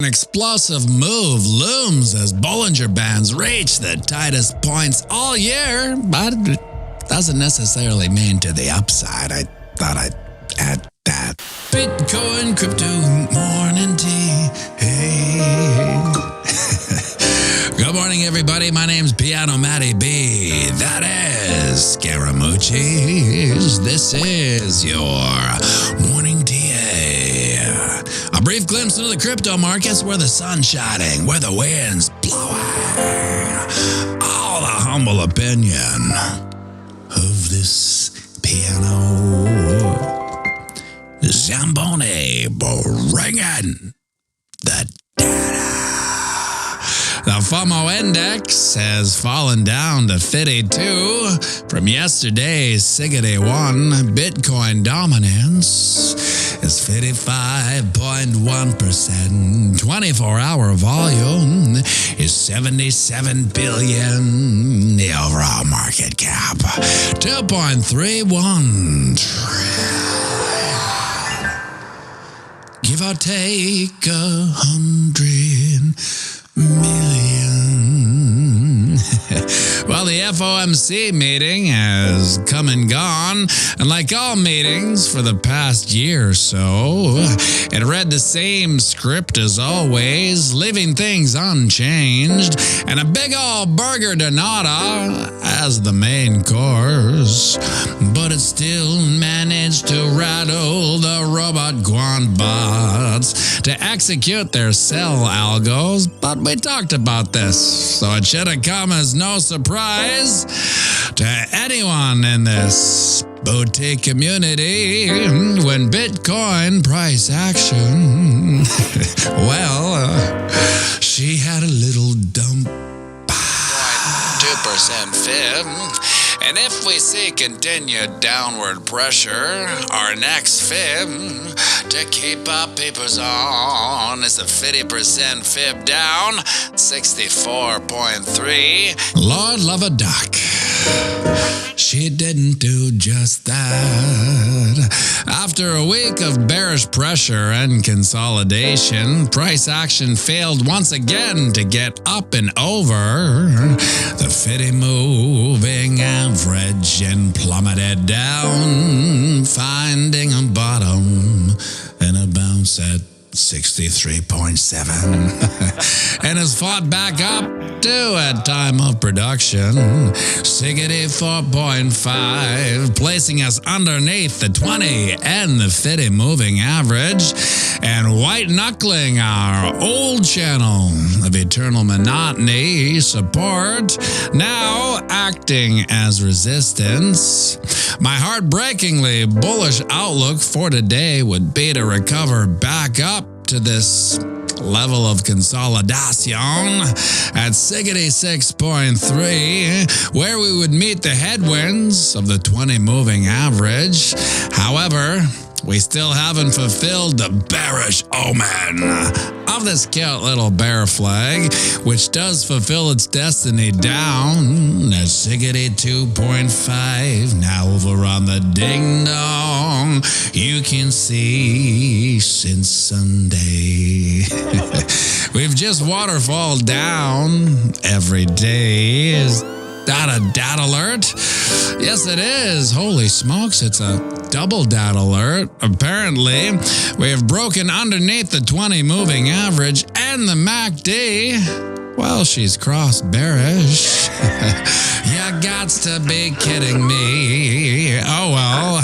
explosive move looms as Bollinger Bands reach the tightest points all year, but it doesn't necessarily mean to the upside. I thought I'd add that. Bitcoin, crypto, morning tea. Hey. Good morning, everybody. My name's pianomattyb. That is Scaramucci's. This is your morning tea. A brief glimpse into the crypto markets where the sun's shining, where the wind's blowing. All the humble opinion of this piano Zamboni bringing the data. The FOMO index has fallen down to 52 from yesterday's 61. Bitcoin dominance is 55.1%. 24-hour volume is 77 billion. The overall market cap, 2.31 trillion. Give or take 100 million. Well, the FOMC meeting has come and gone, and like all meetings for the past year or so, it read the same script as always, leaving things unchanged, and a big old burger de nata as the main course. But it still managed to rattle the robot quant bots to execute their sell algos, but we talked about this, so it should have come as no surprise to anyone in this boutique community when Bitcoin price action, she had a little dump. 0.2% fib. And if we see continued downward pressure, our next fib to keep our papers on is a 50% fib down, 64.3. Lord love a duck. She didn't do just that. After a week of bearish pressure and consolidation, price action failed once again to get up and over the 50 moving average and plummeted down, finding a bottom and a bounce at 63.7 and has fought back up to at time of production 64.5, placing us underneath the 20 and the 50 moving average and white knuckling our old channel of eternal monotony support, now acting as resistance. My heartbreakingly bullish outlook for today would be to recover back up to this level of consolidation at 66.3, where we would meet the headwinds of the 20 moving average. However, we still haven't fulfilled the bearish omen of this cute little bear flag, which does fulfill its destiny down at 62.5. Now over on the ding dong, you can see since Sunday. We've just waterfall down every day. Is that a dat alert? Yes, it is. Holy smokes, it's a double dat alert. Apparently, we have broken underneath the 20 moving average and the MACD. Well, she's crossed bearish. You gots to be kidding me. Oh well,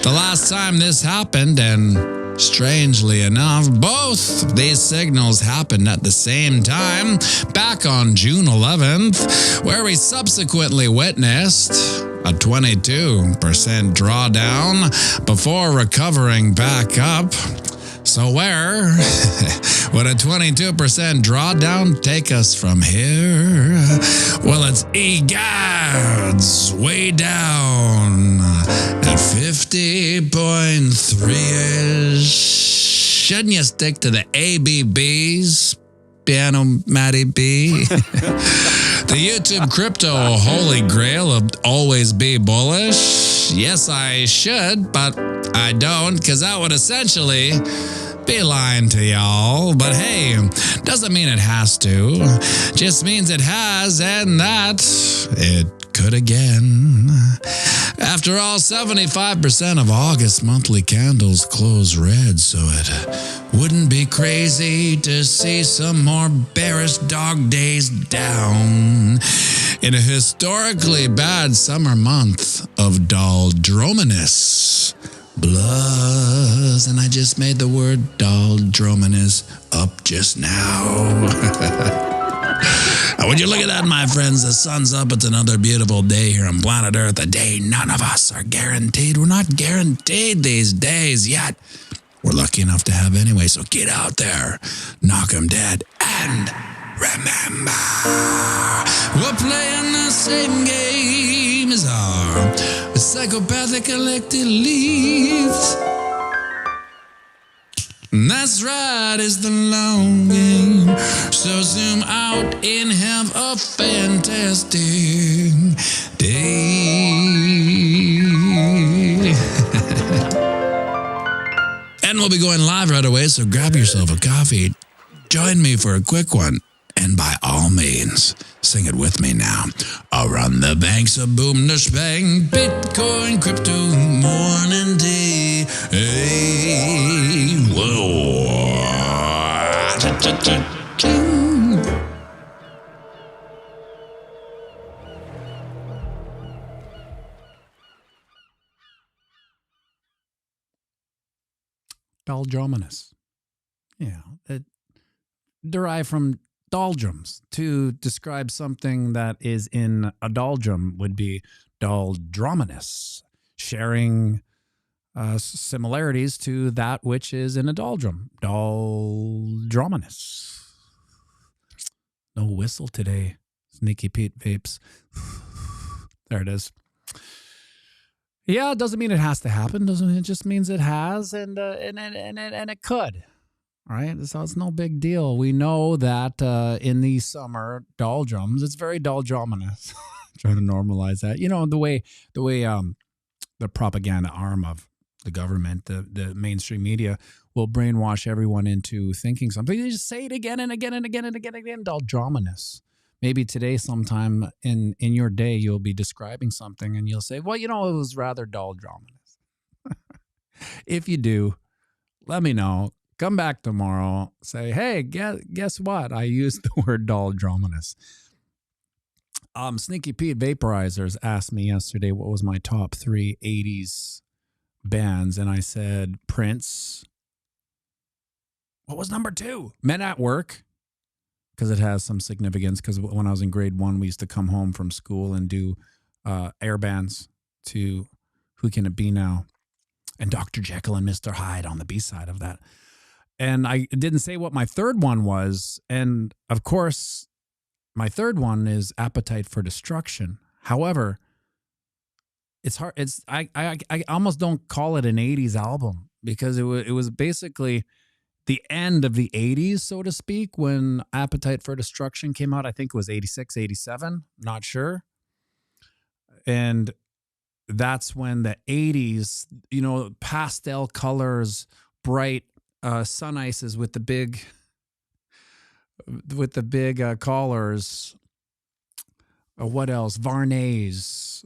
the last time this happened, and strangely enough, both these signals happened at the same time back on June 11th, where we subsequently witnessed a 22% drawdown before recovering back up. So where would a 22% drawdown take us from here? Well, it's EGADS way down at 50.3-ish. Shouldn't you stick to the ABBs, pianomattyb? The YouTube crypto holy grail of always be bullish. Yes, I should, but I don't, because that would essentially be lying to y'all. But hey, doesn't mean it has to. Just means it has, and that it could again. After all, 75% of August monthly candles close red, so it wouldn't be crazy to see some more bearish dog days down in a historically bad summer month of doldruminous bloods. And I just made the word doldruminous up just now. Would you look at that, my friends? The sun's up. It's another beautiful day here on planet Earth. A day none of us are guaranteed. We're not guaranteed these days yet. We're lucky enough to have anyway. So get out there, knock 'em dead, and remember, we're playing the same game as our psychopathic elected leaves. That's right, it's the long game. So zoom out and have a fantastic day. And we'll be going live right away, so grab yourself a coffee. Join me for a quick one. And by all means, sing it with me now. Around the banks of boom to spang, Bitcoin, crypto, morning day. Hey, whoa. Doldruminous. Yeah, it derived from doldrums. To describe something that is in a doldrum would be doldruminous, sharing similarities to that which is in a doldrum. Doldruminous. No whistle today. Sneaky Pete vapes. There it is. Yeah, it doesn't mean it has to happen. It just means it has, and it could. All right, so it's no big deal. We know that in the summer doldrums, it's very doldruminous. Trying to normalize that. You know, the way the propaganda arm of the government, the mainstream media, will brainwash everyone into thinking something. They just say it again and again and again and again and again. Doldruminous. Maybe today, sometime in your day, you'll be describing something and you'll say, well, you know, it was rather doldruminous. If you do, let me know. Come back tomorrow. Say, hey, guess what? I used the word doldruminous. Sneaky Pete Vaporizers asked me yesterday what was my top 3 80s bands, and I said Prince. What was number 2? Men at Work, because it has some significance. Because when I was in grade 1, we used to come home from school and do air bands to Who Can It Be Now? And Dr. Jekyll and Mr. Hyde on the B-side of that. And I didn't say what my third one was. And of course, my third one is Appetite for Destruction. However, it's hard. I almost don't call it an 80s album because it was basically the end of the 80s, so to speak, when Appetite for Destruction came out. I think it was 86, 87, not sure. And that's when the 80s, you know, pastel colors, bright sun ices with the big collars. What else? Varnays,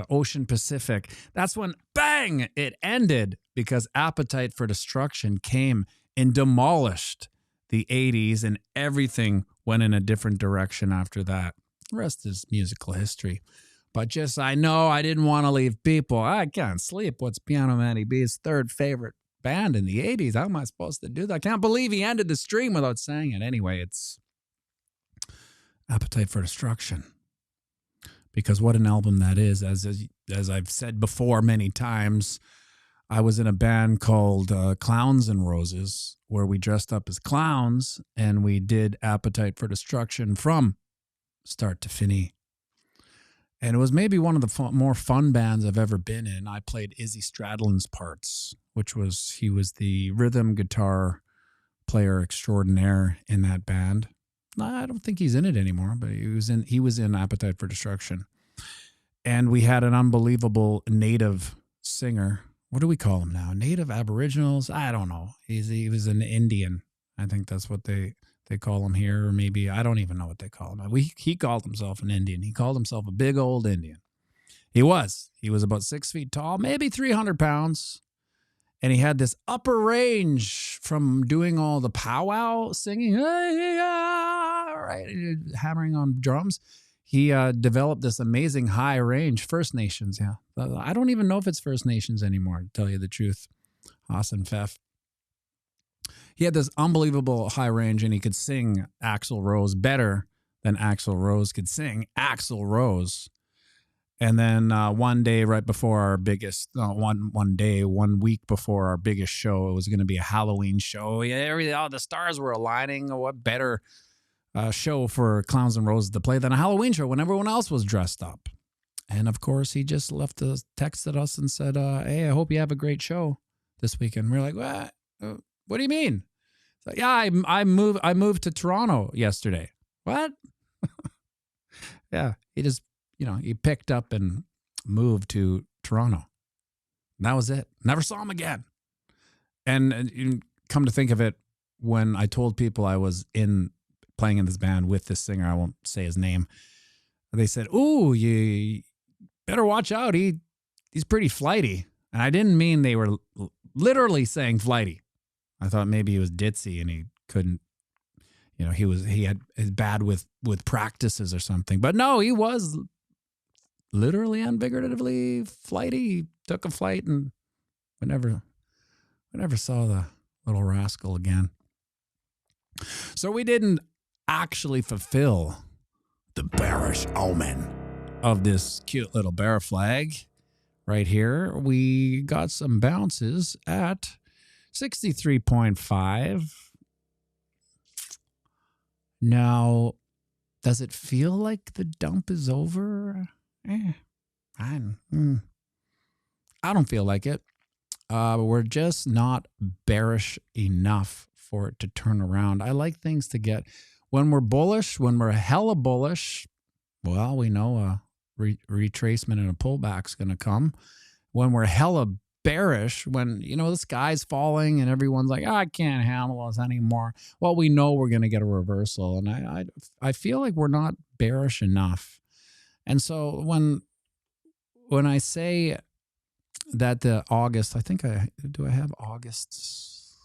Ocean Pacific. That's when, bang, it ended because Appetite for Destruction came and demolished the 80s, and everything went in a different direction after that. The rest is musical history. But just, I know I didn't want to leave people. I can't sleep. What's pianomatty's third favorite band in the 80s? How am I supposed to do that? I can't believe he ended the stream without saying it. Anyway, it's Appetite for Destruction. Because what an album that is. As I've said before many times, I was in a band called Clowns and Roses, where we dressed up as clowns and we did Appetite for Destruction from start to finish. And it was maybe one of the more fun bands I've ever been in. I played Izzy Stradlin's parts, he was the rhythm guitar player extraordinaire in that band. I don't think he's in it anymore, but he was in Appetite for Destruction. And we had an unbelievable native singer. What do we call him now? Native Aboriginals? I don't know. He was an Indian. I think that's what they call him here, or maybe I don't even know what they call him. He called himself an Indian. He called himself a big old Indian. He was about 6 feet tall, maybe 300 pounds. And he had this upper range from doing all the powwow singing, right, hammering on drums. He developed this amazing high range. First Nations, yeah. I don't even know if it's First Nations anymore, to tell you the truth. Hassan Fef. He had this unbelievable high range, and he could sing Axl Rose better than Axl Rose could sing Axl Rose. And then one day, right before our biggest, one week before our biggest show, it was going to be a Halloween show. All the stars were aligning. What better show for Clowns and Roses to play than a Halloween show when everyone else was dressed up? And of course, he just left a text at us and said, "Hey, I hope you have a great show this weekend." We're like, "What? What do you mean?" So, yeah, I moved to Toronto yesterday. What? Yeah, he just, he picked up and moved to Toronto. And that was it. Never saw him again. And come to think of it, when I told people I was playing in this band with this singer, I won't say his name, they said, "Ooh, you better watch out. He's pretty flighty." And I didn't mean they were literally saying flighty. I thought maybe he was ditzy and he couldn't, he had is bad with practices or something. But no, he was literally and figuratively flighty. He took a flight, and we never saw the little rascal again. So we didn't actually fulfill the bearish omen of this cute little bear flag right here. We got some bounces at 63.5. Now, does it feel like the dump is over? I don't feel like it. We're just not bearish enough for it to turn around. I like things to get, when we're bullish, when we're hella bullish, well, we know a retracement and a pullback's going to come. When we're hella bearish, when, the sky's falling and everyone's like, I can't handle this anymore, well, we know we're going to get a reversal. And I feel like we're not bearish enough. And so when I say that the August, do I have August?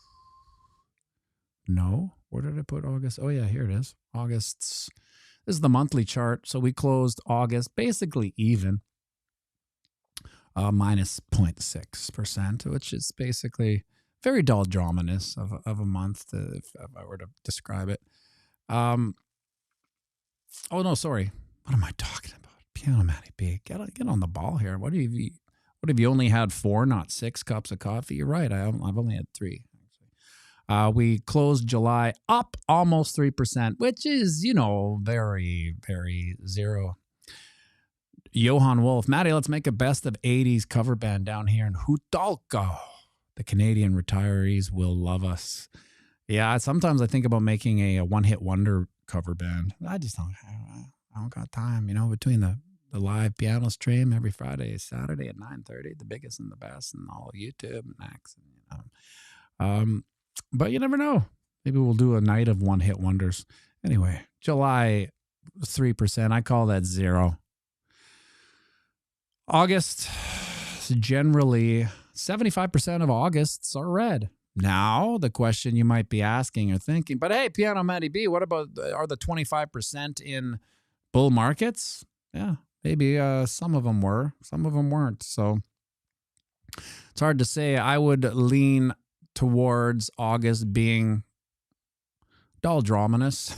No. Where did I put August? Oh, yeah, here it is. August's. This is the monthly chart. So we closed August basically even, minus 0.6%, which is basically very dull draminess of a month, if I were to describe it. Oh, no, sorry. What am I talking about? Pianomattyb. Get on the ball here. What have you only had 4, not 6 cups of coffee? You're right. I've only had 3. We closed July up almost 3%, which is, very, very zero. Johan Wolf, Matty, let's make a best of 80s cover band down here in Hutalco. The Canadian retirees will love us. Yeah, sometimes I think about making a one-hit wonder cover band. I just don't got time, between the live piano stream every Friday, Saturday at 9:30, the biggest and the best, and all YouTube and Max. But you never know. Maybe we'll do a night of one-hit wonders. Anyway, July 3%. I call that zero. August, generally 75% of Augusts are red. Now, the question you might be asking or thinking, but hey, Pianomattyb, what about, are the 25% in bull markets? Yeah, maybe some of them were, some of them weren't. So it's hard to say. I would lean towards August being dull draminous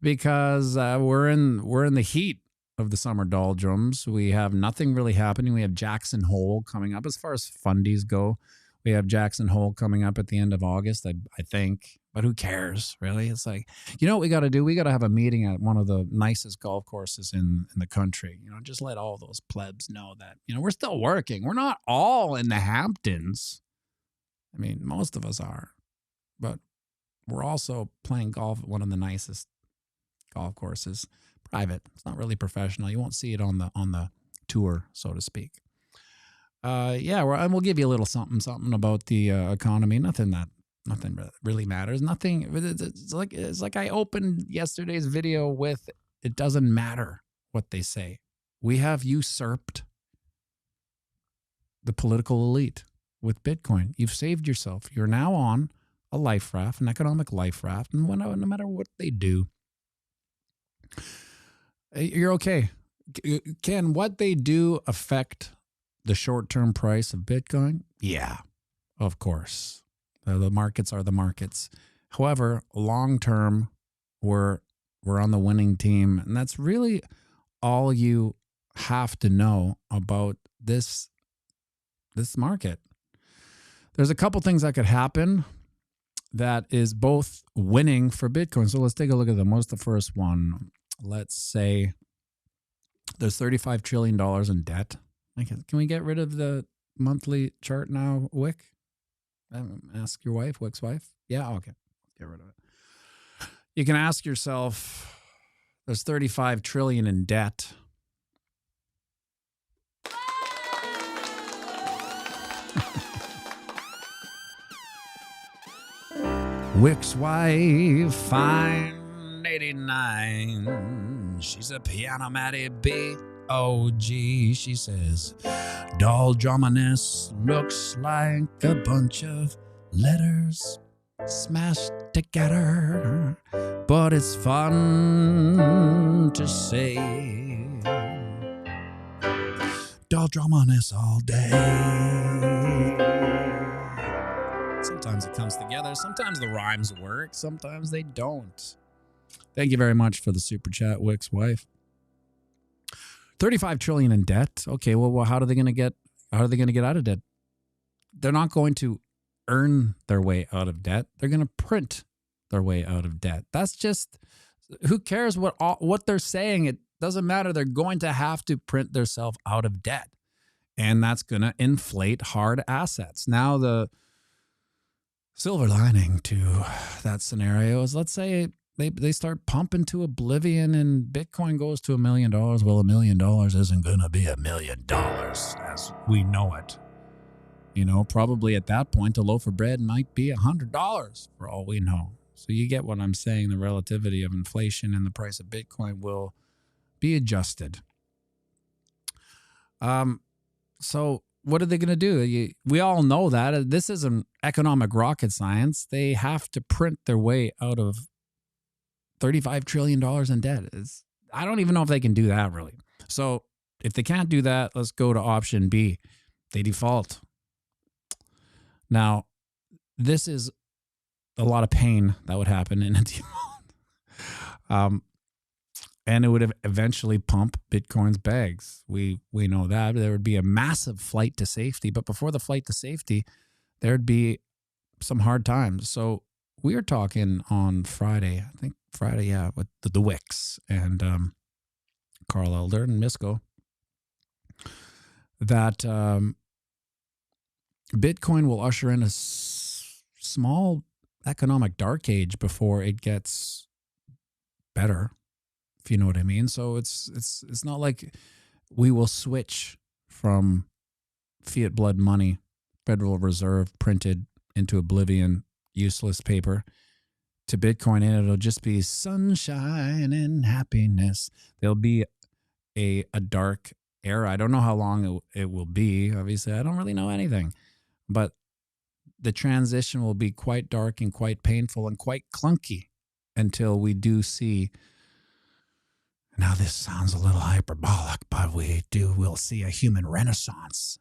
because we're in the heat of the summer doldrums. We have nothing really happening. We have Jackson Hole coming up. As far as fundies go, we have Jackson Hole coming up at the end of August, I think. But who cares, really? It's like, what we got to do? We got to have a meeting at one of the nicest golf courses in the country. Just let all those plebs know that, we're still working. We're not all in the Hamptons. I mean, most of us are. But we're also playing golf at one of the nicest golf courses, private. It's not really professional. You won't see it on the tour, so to speak. And we'll give you a little something about the economy. Nothing really matters. Nothing. It's like I opened yesterday's video with, it doesn't matter what they say. We have usurped the political elite with Bitcoin. You've saved yourself. You're now on a life raft, an economic life raft, and no matter what they do, you're okay. Can what they do affect the short-term price of Bitcoin? Yeah, of course. The markets are the markets. However, long-term, we're on the winning team, and that's really all you have to know about this market. There's a couple things that could happen that is both winning for Bitcoin. So let's take a look at them. What's the first one? Let's say there's $35 trillion in debt. Can we get rid of the monthly chart now, Wick? Ask your wife, Wick's wife. Yeah, okay. Get rid of it. You can ask yourself, there's $35 trillion in debt. Wick's wife, fine 89. She's a pianomattyb OG. She says, doll drummerness looks like a bunch of letters smashed together, but it's fun to say. Doll drummerness all day. Sometimes it comes together. Sometimes the rhymes work. Sometimes they don't. Thank you very much for the super chat, Wick's wife. 35 trillion in debt. Okay, well, how are they going to get out of debt? They're not going to earn their way out of debt. They're going to print their way out of debt. That's just, who cares what they're saying? It doesn't matter. They're going to have to print themselves out of debt. And that's going to inflate hard assets. Now, the silver lining to that scenario is, let's say they start pumping to oblivion and Bitcoin goes to $1 million. Well, $1 million isn't going to be $1 million as we know it. You know, probably at that point, a loaf of bread might be $100 for all we know. So you get what I'm saying. The relativity of inflation and the price of Bitcoin will be adjusted. So what are they going to do? We all know that. This isn't economic rocket science. They have to print their way out of $35 trillion in debt. I don't even know if they can do that, really. So if they can't do that, let's go to option B. They default. Now, this is a lot of pain that would happen in a default. And it would eventually pump Bitcoin's bags. We know that. There would be a massive flight to safety. But before the flight to safety, there'd be some hard times. So we are talking on Friday, I think Friday, yeah, with the Wicks and Carl Elder and Misko, that Bitcoin will usher in a small economic dark age before it gets better, if you know what I mean. So it's not like we will switch from fiat blood money, Federal Reserve printed into oblivion, useless paper, to Bitcoin, and it'll just be sunshine and happiness. There'll be a dark era. I don't know how long it will be. Obviously, I don't really know anything, but the transition will be quite dark and quite painful and quite clunky until we do see. Now, this sounds a little hyperbolic, but we'll see a human renaissance.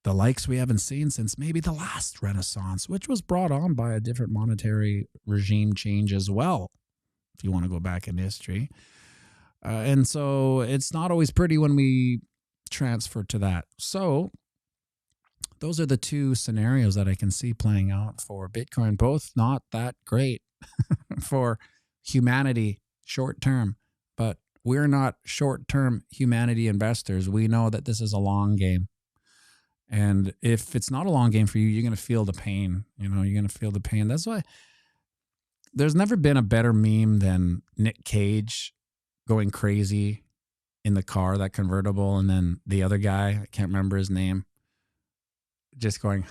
The likes we haven't seen since maybe the last Renaissance, which was brought on by a different monetary regime change as well, if you want to go back in history. And so it's not always pretty when we transfer to that. So those are the two scenarios that I can see playing out for Bitcoin, both not that great for humanity short term. But we're not short-term humanity investors. We know that this is a long game. And if it's not a long game for you, you're going to feel the pain. You're going to feel the pain. That's why there's never been a better meme than Nick Cage going crazy in the car, that convertible, and then the other guy, I can't remember his name, just going,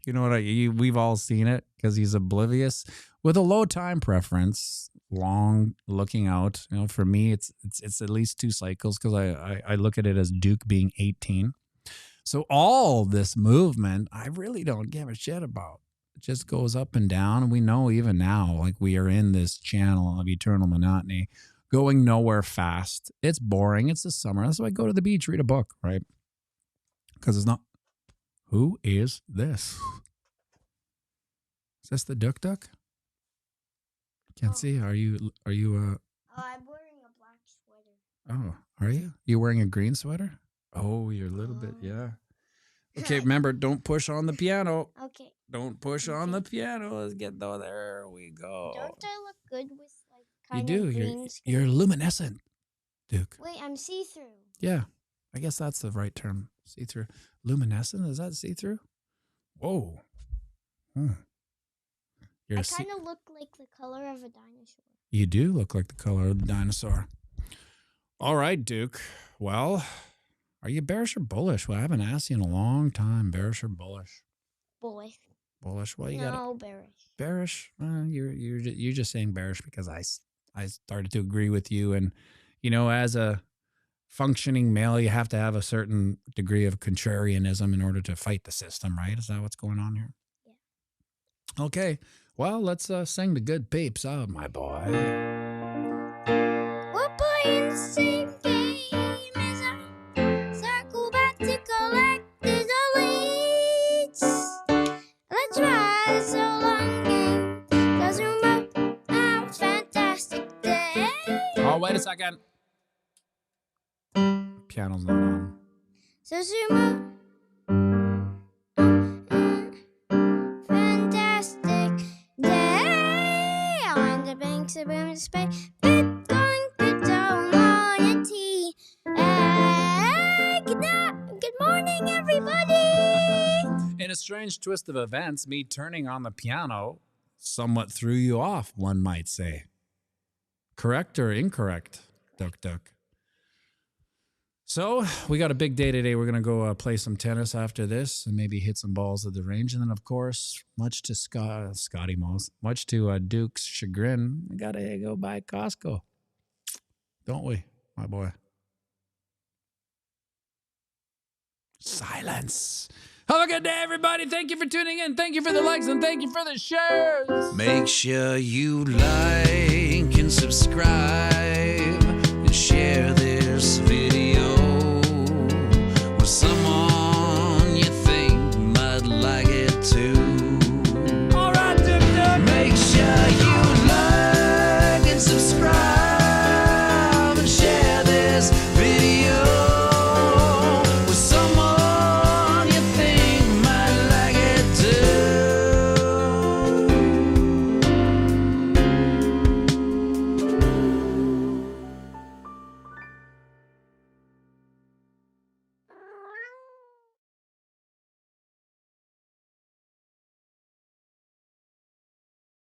you know what? We've all seen it because he's oblivious with a low time preference, long looking out. You know, for me, it's at least 2 cycles because I look at it as Duke being 18. So all this movement, I really don't give a shit about. It just goes up and down. And we know even now, like we are in this channel of eternal monotony, going nowhere fast. It's boring. It's the summer. That's why I go to the beach, read a book, right? Because it's not. Who is this? Is this the Duck Duck? Can't see. Are you? I'm wearing a black sweater. Oh, are you? You wearing a green sweater? Oh, you're a little bit, yeah. Okay, remember, don't push on the piano. Okay. Don't push on the piano. Let's get there. We go. Don't I look good with like kind You do. of green skin? You're luminescent, Duke. Wait, I'm see-through. Yeah, I guess that's the right term. See-through. Luminescent? Is that see-through? Whoa. I kind of look like the color of a dinosaur. You do look like the color of the dinosaur. All right, Duke. Well, are you bearish or bullish? Well, I haven't asked you in a long time. Bearish or bullish? Bullish. Bullish. Well, you got No, bearish. Bearish. You're just saying bearish because I started to agree with you, and you know, as a functioning male, you have to have a certain degree of contrarianism in order to fight the system, right? Is that what's going on here? Yeah. Okay. Well, let's sing the good peeps out, my boy. We're playing the same game as a circle back to collect the deletes. Let's ride so long game. Doesn't remember our fantastic day. Oh, wait a second. Piano's not on. So Zuma. Fantastic day on the banks of space. Bitcoin, pianomattyb. Good morning, everybody. In a strange twist of events, me turning on the piano somewhat threw you off, one might say. Correct or incorrect, Duck Duck? So we got a big day today. We're going to go play some tennis after this and maybe hit some balls at the range. And then, of course, much to Scotty Moss, much to Duke's chagrin, we got to go by Costco. Don't we, my boy? Silence. Have a good day, everybody. Thank you for tuning in. Thank you for the likes and thank you for the shares. Make sure you like and subscribe and share this video.